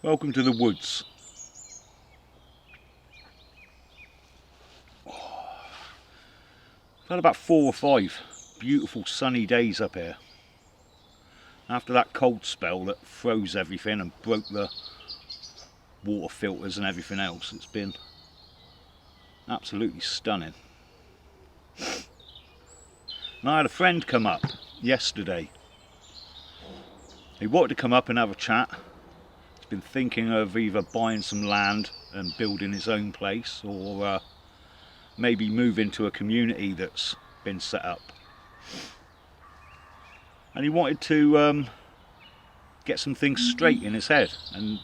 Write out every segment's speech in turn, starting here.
Welcome to the woods. I've had about 4 or 5 beautiful sunny days up here. After that cold spell that froze everything and broke the water filters and everything else, it's been absolutely stunning. And I had a friend come up yesterday. He wanted to come up and have a chat. He's been thinking of either buying some land and building his own place, or maybe move into a community that's been set up. And he wanted to get some things straight in his head, and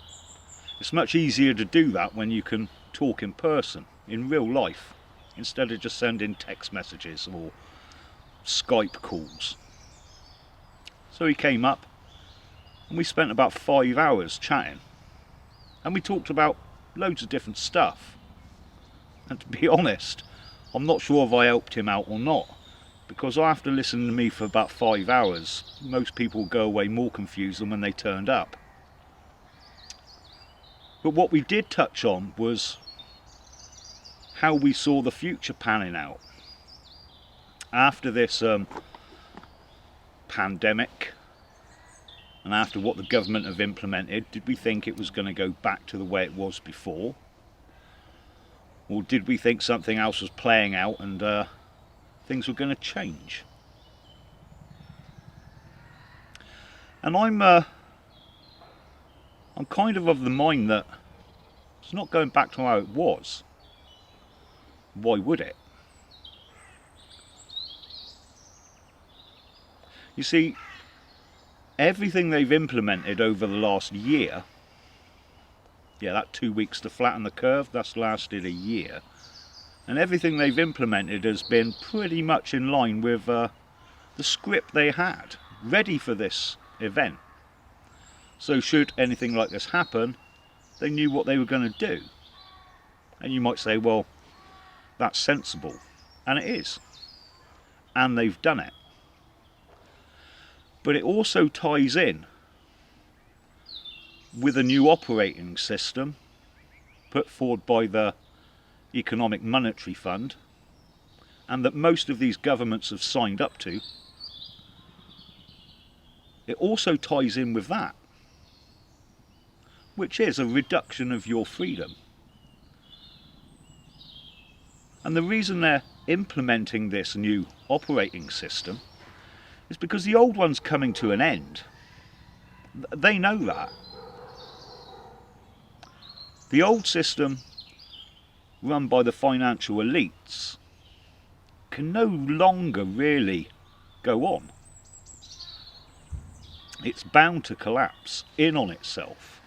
it's much easier to do that when you can talk in person, in real life, instead of just sending text messages or Skype calls. So he came up and we spent about 5 hours chatting, and we talked about loads of different stuff. And to be honest, I'm not sure if I helped him out or not, because after listening to me for about 5 hours, most people go away more confused than when they turned up. But what we did touch on was how we saw the future panning out after this pandemic, and after what the government have implemented. Did we think it was going to go back to the way it was before, or did we think something else was playing out and things were going to change? And I'm kind of the mind that it's not going back to how it was. Why would it? You see, everything they've implemented over the last year, that 2 weeks to flatten the curve, that's lasted a year, and everything they've implemented has been pretty much in line with the script they had ready for this event. So should anything like this happen, they knew what they were going to do. And you might say, well, that's sensible, and it is, and they've done it. But it also ties in with a new operating system put forward by the Economic Monetary Fund, and that most of these governments have signed up to. It also ties in with that, which is a reduction of your freedom. And the reason they're implementing this new operating system is because the old one's coming to an end. They know that. The old system, run by the financial elites, can no longer really go on. It's bound to collapse in on itself,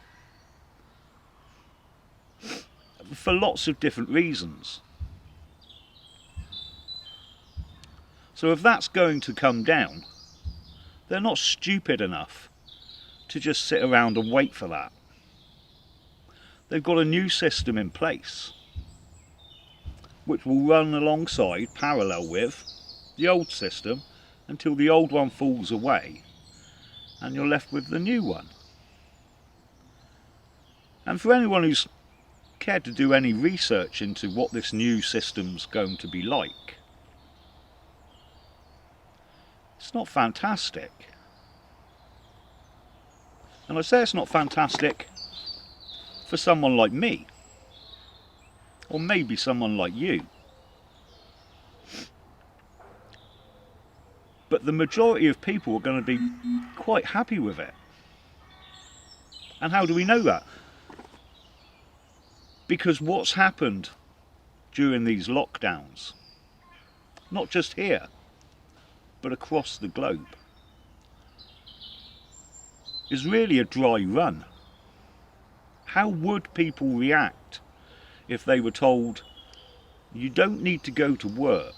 for lots of different reasons. So if that's going to come down, they're not stupid enough to just sit around and wait for that. They've got a new system in place which will run alongside, parallel with, the old system until the old one falls away and you're left with the new one. And for anyone who's cared to do any research into what this new system's going to be like, it's not fantastic. And I say it's not fantastic for someone like me, or maybe someone like you. But the majority of people are going to be quite happy with it. And how do we know that? Because what's happened during these lockdowns, not just here, but across the globe, is really a dry run. How would people react if they were told, you don't need to go to work,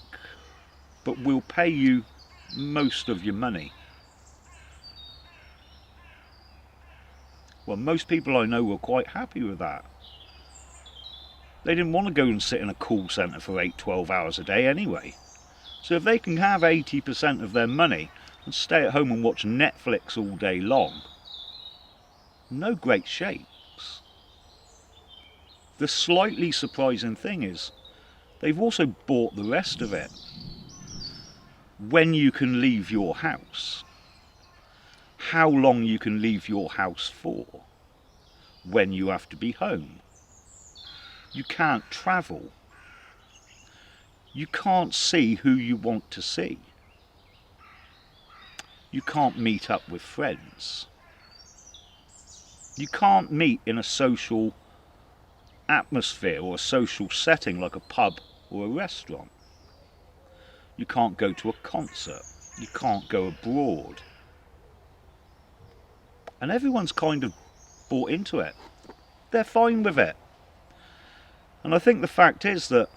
but we'll pay you most of your money? Well, most people I know were quite happy with that. They didn't want to go and sit in a call centre for 8-12 hours a day anyway. So if they can have 80% of their money and stay at home and watch Netflix all day long, no great shakes. the slightly surprising thing is they've also bought the rest of it. When you can leave your house, how long you can leave your house for, when you have to be home. You can't travel. You can't see who you want to see. You can't meet up with friends. You can't meet in a social atmosphere or a social setting like a pub or a restaurant. You can't go to a concert. You can't go abroad. And everyone's kind of bought into it. They're fine with it. And I think the fact is that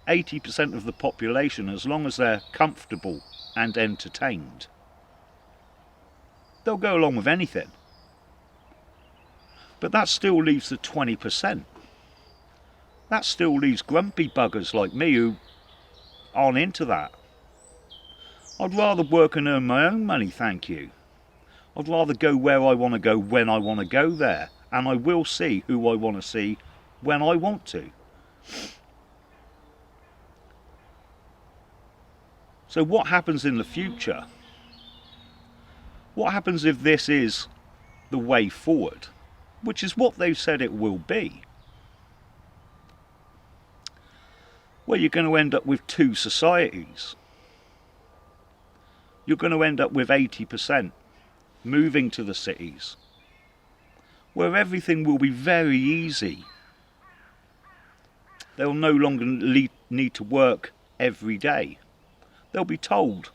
80% of the population, as long as they're comfortable and entertained, they'll go along with anything. But that still leaves the 20%. That still leaves grumpy buggers like me who aren't into that. I'd rather work and earn my own money, thank you. I'd rather go where I want to go when I want to go there. And I will see who I want to see when I want to. So what happens in the future? What happens if this is the way forward? Which is what they've said it will be. Well, you're going to end up with two societies. You're going to end up with 80% moving to the cities, where everything will be very easy. They'll no longer need to work every day. They'll be told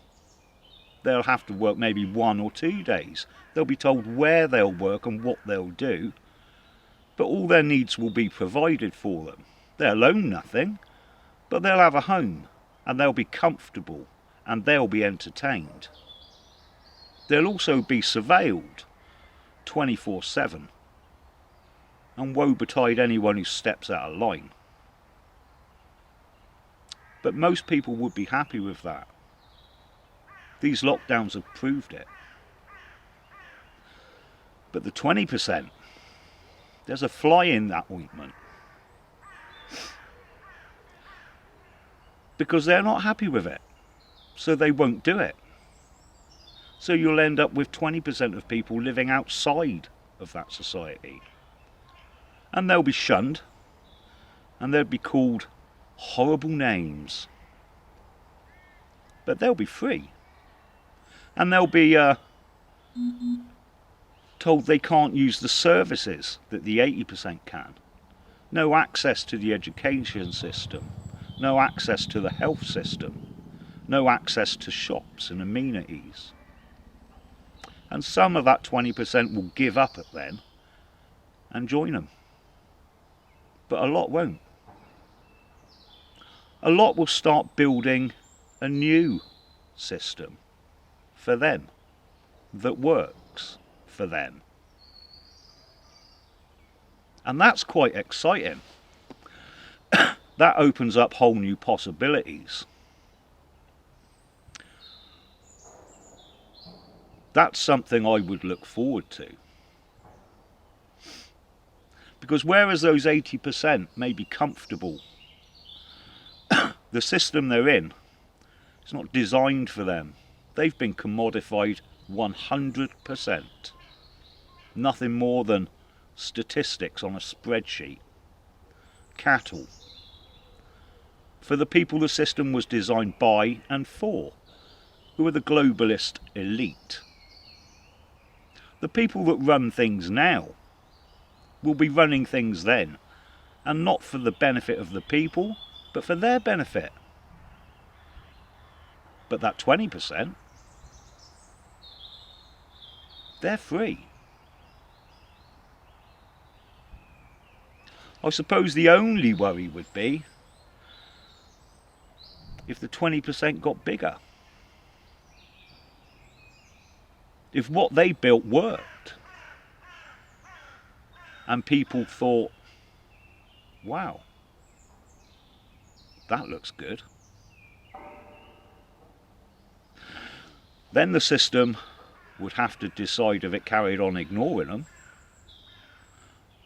they'll have to work maybe 1 or 2 days. They'll be told where they'll work and what they'll do, but all their needs will be provided for them. They'll own nothing, but they'll have a home, and they'll be comfortable, and they'll be entertained. They'll also be surveilled 24/7, and woe betide anyone who steps out of line. But most people would be happy with that. These lockdowns have proved it. But the 20%, there's a fly in that ointment. Because they're not happy with it. So they won't do it. So you'll end up with 20% of people living outside of that society. And they'll be shunned. And they'll be called horrible names. But they'll be free. And they'll be told they can't use the services that the 80% can. No access to the education system. No access to the health system. No access to shops and amenities. And some of that 20% will give up at then and join them. But a lot won't. A lot will start building a new system for them that works for them. And that's quite exciting. That opens up whole new possibilities. That's something I would look forward to. Because whereas those 80% may be comfortable, the system they're in is not designed for them. They've been commodified 100%. Nothing more than statistics on a spreadsheet. Cattle. For the people the system was designed by and for, who are the globalist elite. The people that run things now will be running things then, and not for the benefit of the people, but for their benefit. But that 20%, they're free. I suppose the only worry would be if the 20% got bigger. If what they built worked, and people thought, wow, that looks good, then the system would have to decide if it carried on ignoring them,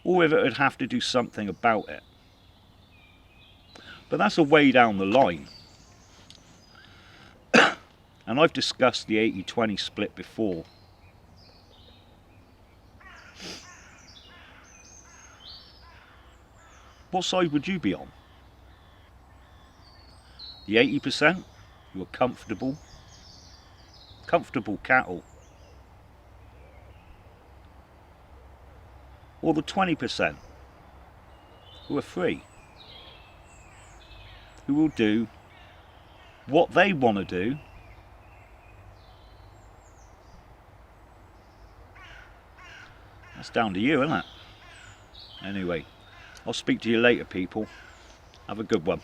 or if it would have to do something about it. But that's a way down the line. And I've discussed the 80-20 split before. What side would you be on? The 80% who are comfortable cattle, or the 20% who are free, who will do what they want to do, that's down to you, isn't it? Anyway, I'll speak to you later, people. Have a good one.